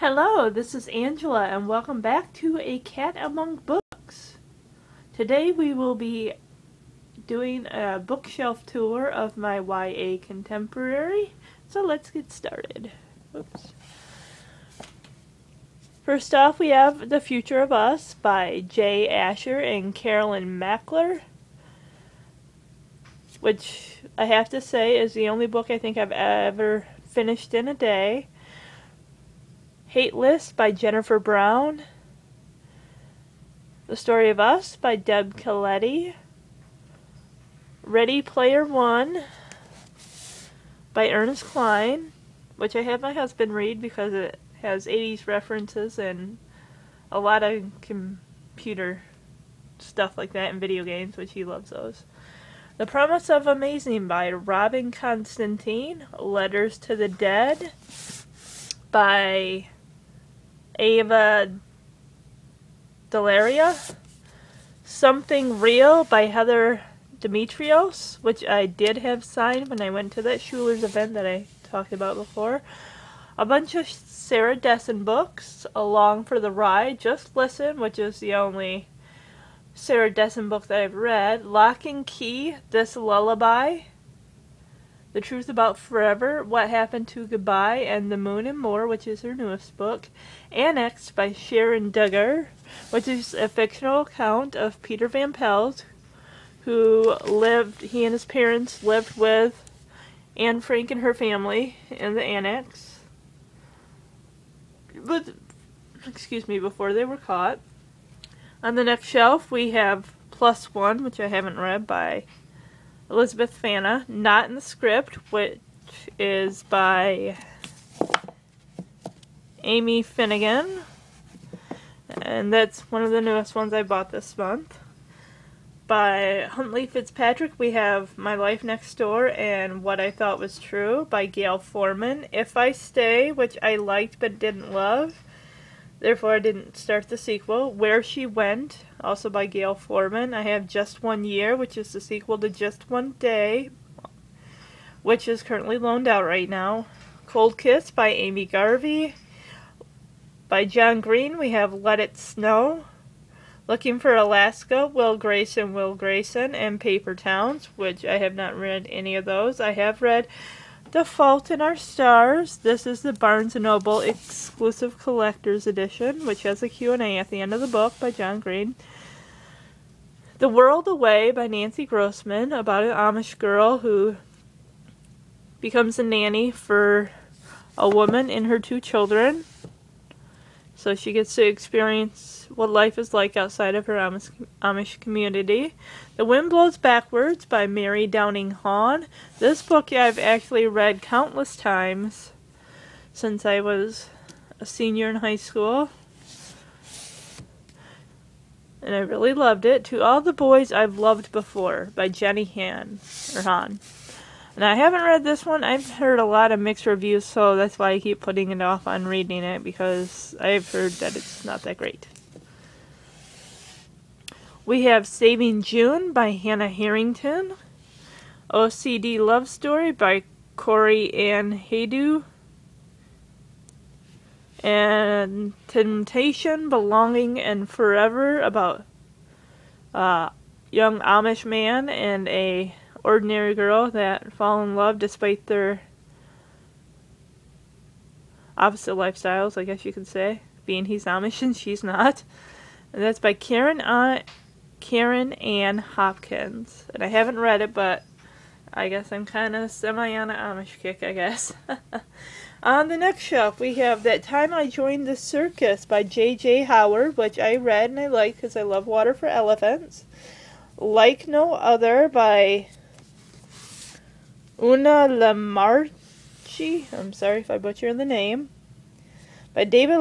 Hello, this is Angela, and welcome back to A Cat Among Books. Today we will be doing a bookshelf tour of my YA contemporary, so let's get started. Oops. First off, we have The Future of Us by Jay Asher and Carolyn Mackler, which I have to say is the only book I think I've ever finished in a day. Hate List by Jennifer Brown. The Story of Us by Deb Coletti. Ready Player One by Ernest Cline, which I had my husband read because it has 80s references and a lot of computer stuff like that and video games, which he loves those. The Promise of Amazing by Robin Constantine. Letters to the Dead by Ava Delaria. Something Real by Heather Demetrios, which I did have signed when I went to that Schuler's event that I talked about before. A bunch of Sarah Dessen books, Along for the Ride, Just Listen, which is the only Sarah Dessen book that I've read. Lock and Key, This Lullaby, The Truth About Forever, What Happened to Goodbye, and The Moon and More, which is her newest book. Annexed by Sharon Duggar, which is a fictional account of Peter Van Pelt, he and his parents lived with Anne Frank and her family in the annex. Before they were caught. On the next shelf we have Plus One, which I haven't read, by Elizabeth Fanna. Not in the Script, which is by Amy Finnegan, and that's one of the newest ones I bought this month. By Huntley Fitzpatrick we have My Life Next Door and What I Thought Was True by Gail Foreman. If I Stay, which I liked but didn't love, therefore I didn't start the sequel. Where She Went, also by Gail Foreman. I have Just One Year, which is the sequel to Just One Day, which is currently loaned out right now. Cold Kiss by Amy Garvey. By John Green we have Let It Snow. Looking for Alaska, Will Grayson, and Paper Towns, which I have not read any of those. I have read The Fault in Our Stars. This is the Barnes & Noble exclusive collector's edition, which has a Q&A at the end of the book by John Green. The World Away by Nancy Grossman, about an Amish girl who becomes a nanny for a woman and her two children. So she gets to experience what life is like outside of her Amish community. The Wind Blows Backwards by Mary Downing Hahn. This book I've actually read countless times since I was a senior in high school, and I really loved it. To All the Boys I've Loved Before by Jenny Hahn. And I haven't read this one. I've heard a lot of mixed reviews, so that's why I keep putting it off on reading it, because I've heard that it's not that great. We have Saving June by Hannah Harrington. OCD Love Story by Corey Ann Haydu. And Temptation, Belonging, and Forever, about a young Amish man and a ordinary girl that fall in love despite their opposite lifestyles, I guess you could say, being he's Amish and she's not. And that's by Karen Ann Hopkins. And I haven't read it, but I guess I'm kind of semi on an Amish kick, I guess. On the next shelf we have That Time I Joined the Circus by J.J. Howard, which I read and I like because I love Water for Elephants. Like No Other by Una Lamarchi, I'm sorry if I butcher the name. By David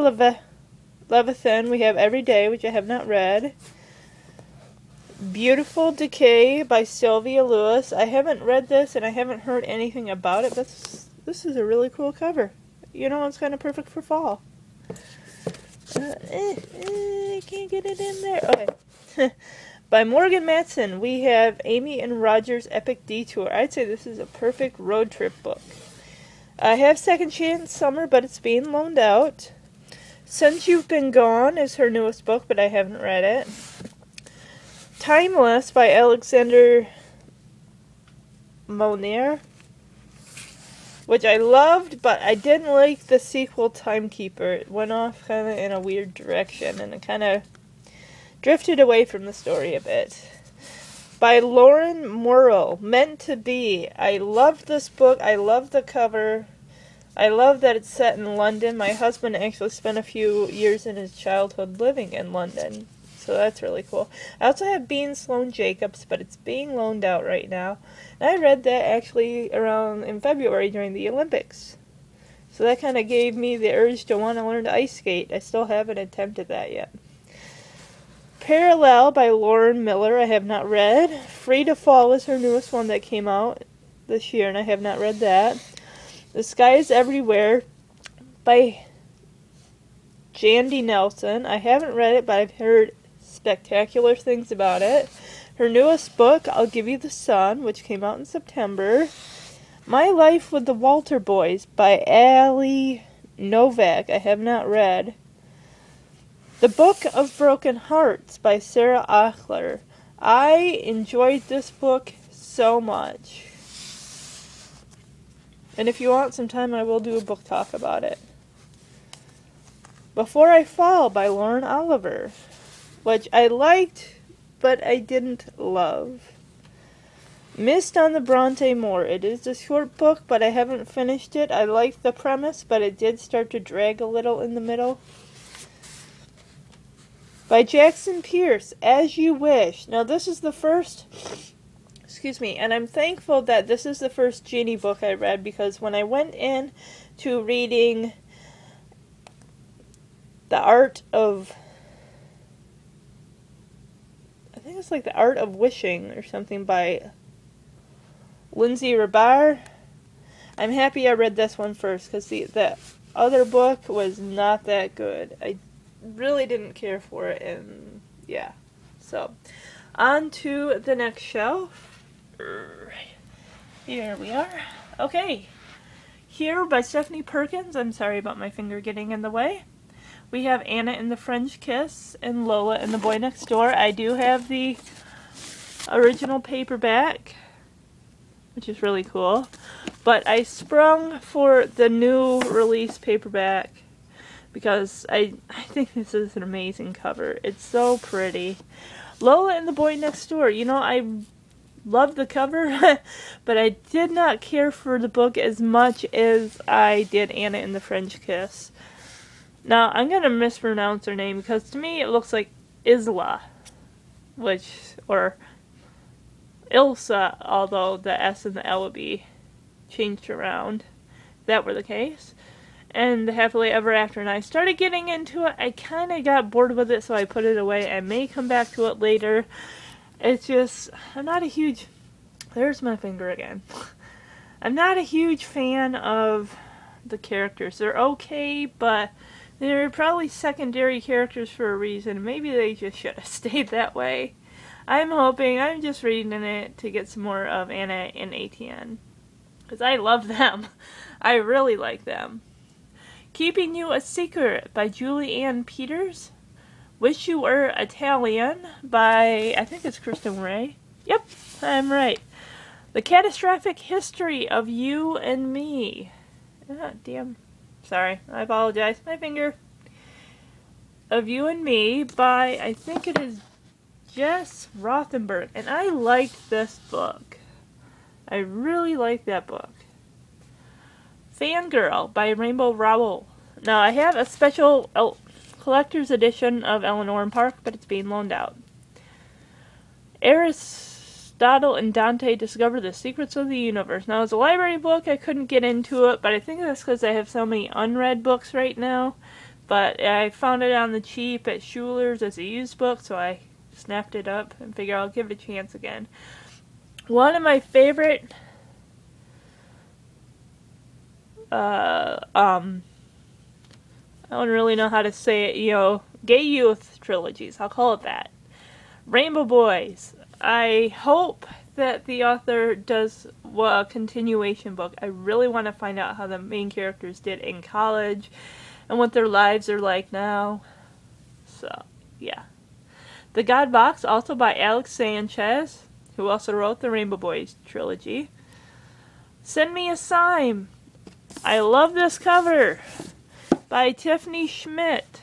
Levithan we have Every Day, which I have not read. Beautiful Decay by Sylvia Lewis. I haven't read this and I haven't heard anything about it. This is a really cool cover. You know, it's kind of perfect for fall. I can't get it in there. Okay. By Morgan Matson, we have Amy and Roger's Epic Detour. I'd say this is a perfect road trip book. I have Second Chance Summer, but it's being loaned out. Since You've Been Gone is her newest book, but I haven't read it. Timeless by Alexander Monier, which I loved, but I didn't like the sequel, Timekeeper. It went off kind of in a weird direction, and it kind of drifted away from the story a bit. By Lauren Morrill, Meant to Be. I loved this book. I love the cover. I love that it's set in London. My husband actually spent a few years in his childhood living in London, so that's really cool. I also have Bean Sloane Jacobs, but it's being loaned out right now. And I read that actually around in February during the Olympics. So that kind of gave me the urge to want to learn to ice skate. I still haven't attempted that yet. Parallel by Lauren Miller, I have not read. Free to Fall is her newest one that came out this year, and I have not read that. The Sky is Everywhere by Jandy Nelson. I haven't read it, but I've heard spectacular things about it. Her newest book, I'll Give You the Sun, which came out in September. My Life with the Walter Boys by Ali Novak. I have not read. The Book of Broken Hearts by Sarah Achler. I enjoyed this book so much. And if you want some time, I will do a book talk about it. Before I Fall by Lauren Oliver, which I liked, but I didn't love. Mist on the Bronte Moor. It is a short book, but I haven't finished it. I liked the premise, but it did start to drag a little in the middle. By Jackson Pierce, As You Wish. Now this is the first, and I'm thankful that this is the first Genie book I read, because when I went in to reading The Art of, I think it's like The Art of Wishing or something by Lindsay Rabar, I'm happy I read this one first, because the other book was not that good. I really didn't care for it, and yeah. So, on to the next shelf. Here we are. Okay. Here by Stephanie Perkins. I'm sorry about my finger getting in the way. We have Anna and the French Kiss and Lola and the Boy Next Door. I do have the original paperback, which is really cool. But I sprung for the new release paperback because I think this is an amazing cover. It's so pretty. Lola and the Boy Next Door. You know, I love the cover, but I did not care for the book as much as I did Anna and the French Kiss. Now, I'm going to mispronounce her name because to me it looks like Isla, or Ilsa, although the S and the L would be changed around. If that were the case. And Happily Ever After, and I started getting into it. I kind of got bored with it, so I put it away. I may come back to it later. It's just, I'm not a huge, there's my finger again. I'm not a huge fan of the characters. They're okay, but they're probably secondary characters for a reason. Maybe they just should have stayed that way. I'm just reading it to get some more of Anna and ATN. Because I love them. I really like them. Keeping You a Secret by Julie Ann Peters. Wish You Were Italian by, I think it's Kristen Ray. Yep, I'm right. The Catastrophic History of You and Me. Ah, damn. Sorry, I apologize. My finger. Of You and Me by, I think it is Jess Rothenberg. And I liked this book. I really like that book. Fangirl by Rainbow Rowell. Now, I have a special collector's edition of Eleanor and Park, but it's being loaned out. Aristotle and Dante Discover the Secrets of the Universe. Now, it's a library book. I couldn't get into it, but I think that's because I have so many unread books right now. But I found it on the cheap at Schuler's as a used book, so I snapped it up and figured I'll give it a chance again. One of my favorite I don't really know how to say it, gay youth trilogies, I'll call it that. Rainbow Boys. I hope that the author does a continuation book. I really want to find out how the main characters did in college, and what their lives are like now. So, yeah. The God Box, also by Alex Sanchez, who also wrote the Rainbow Boys trilogy. Send Me a Sign. I love this cover. By Tiffany Schmidt.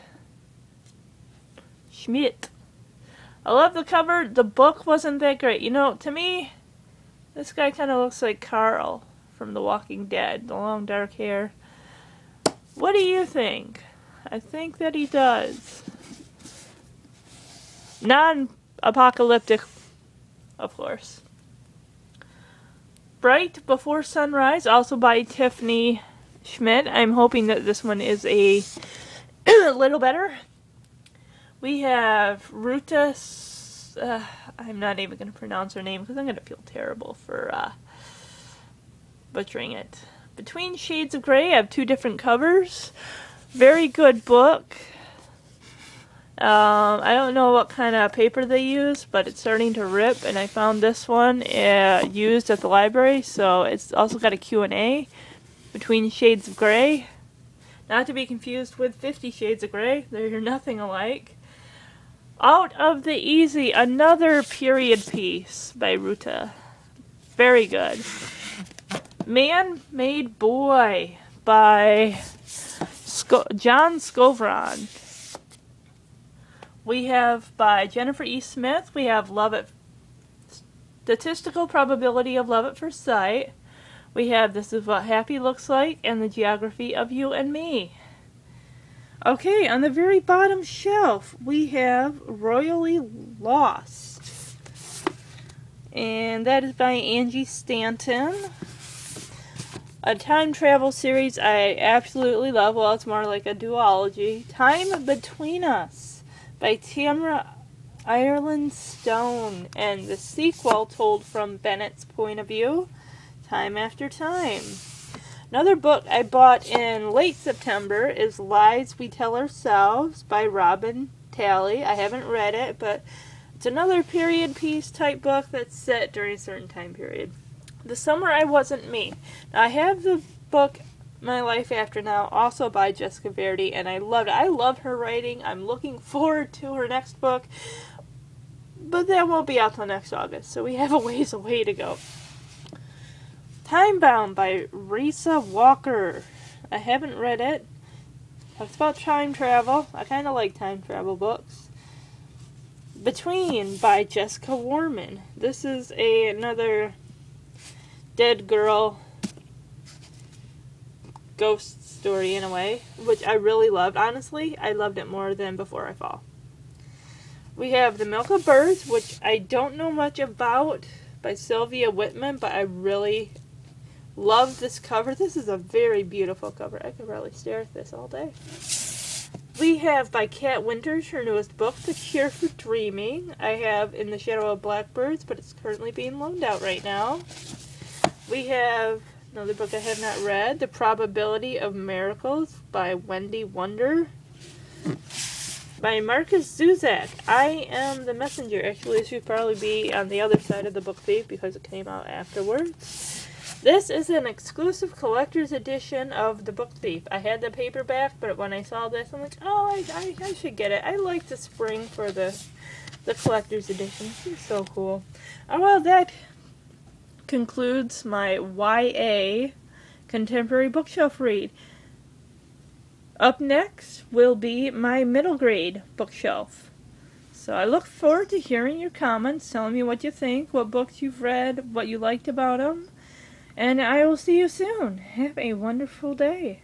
I love the cover. The book wasn't that great. You know, to me, this guy kind of looks like Carl from The Walking Dead. The long dark hair. What do you think? I think that he does. Non-apocalyptic, of course. Bright Before Sunrise, also by Tiffany Schmidt. I'm hoping that this one is a little better. We have Ruta, I'm not even going to pronounce her name because I'm going to feel terrible for butchering it. Between Shades of Grey, I have 2 different covers. Very good book. I don't know what kind of paper they use, but it's starting to rip, and I found this one used at the library, so it's also got a Q&A. Between Shades of Grey. Not to be confused with 50 Shades of Grey. They're nothing alike. Out of the Easy, another period piece by Ruta. Very good. Man-Made Boy by John Scovron. We have by Jennifer E. Smith, we have Statistical Probability of Love at First Sight. We have This Is What Happy Looks Like, and The Geography of You and Me. Okay, on the very bottom shelf, we have Royally Lost. And that is by Angie Stanton. A time travel series I absolutely love. Well, it's more like a duology. Time Between Us by Tamara Ireland Stone. And the sequel told from Bennett's point of view. Time After Time. Another book I bought in late September is Lies We Tell Ourselves by Robin Talley. I haven't read it, but it's another period piece type book that's set during a certain time period. The Summer I Wasn't Me. Now, I have the book My Life After Now, also by Jessica Verdi, and I loved it. I love her writing. I'm looking forward to her next book, but that won't be out till next August, so we have a ways away to go. Timebound by Risa Walker. I haven't read it. It's about time travel. I kind of like time travel books. Between by Jessica Warman. This is another dead girl ghost story in a way, which I really loved. Honestly, I loved it more than Before I Fall. We have The Milk of Birds, which I don't know much about, by Sylvia Whitman, but I really love this cover. This is a very beautiful cover. I could probably stare at this all day. We have by Kat Winters, her newest book, The Cure for Dreaming. I have In the Shadow of Blackbirds, but it's currently being loaned out right now. We have another book I have not read, The Probability of Miracles by Wendy Wonder. By Marcus Zuzak, I Am the Messenger. Actually, this should probably be on the other side of the book thief because it came out afterwards. This is an exclusive collector's edition of The Book Thief. I had the paperback, but when I saw this, I'm like, oh, I should get it. I like the spring for the collector's edition. It's so cool. Oh, well, that concludes my YA contemporary bookshelf read. Up next will be my middle grade bookshelf. So I look forward to hearing your comments, telling me what you think, what books you've read, what you liked about them. And I will see you soon. Have a wonderful day.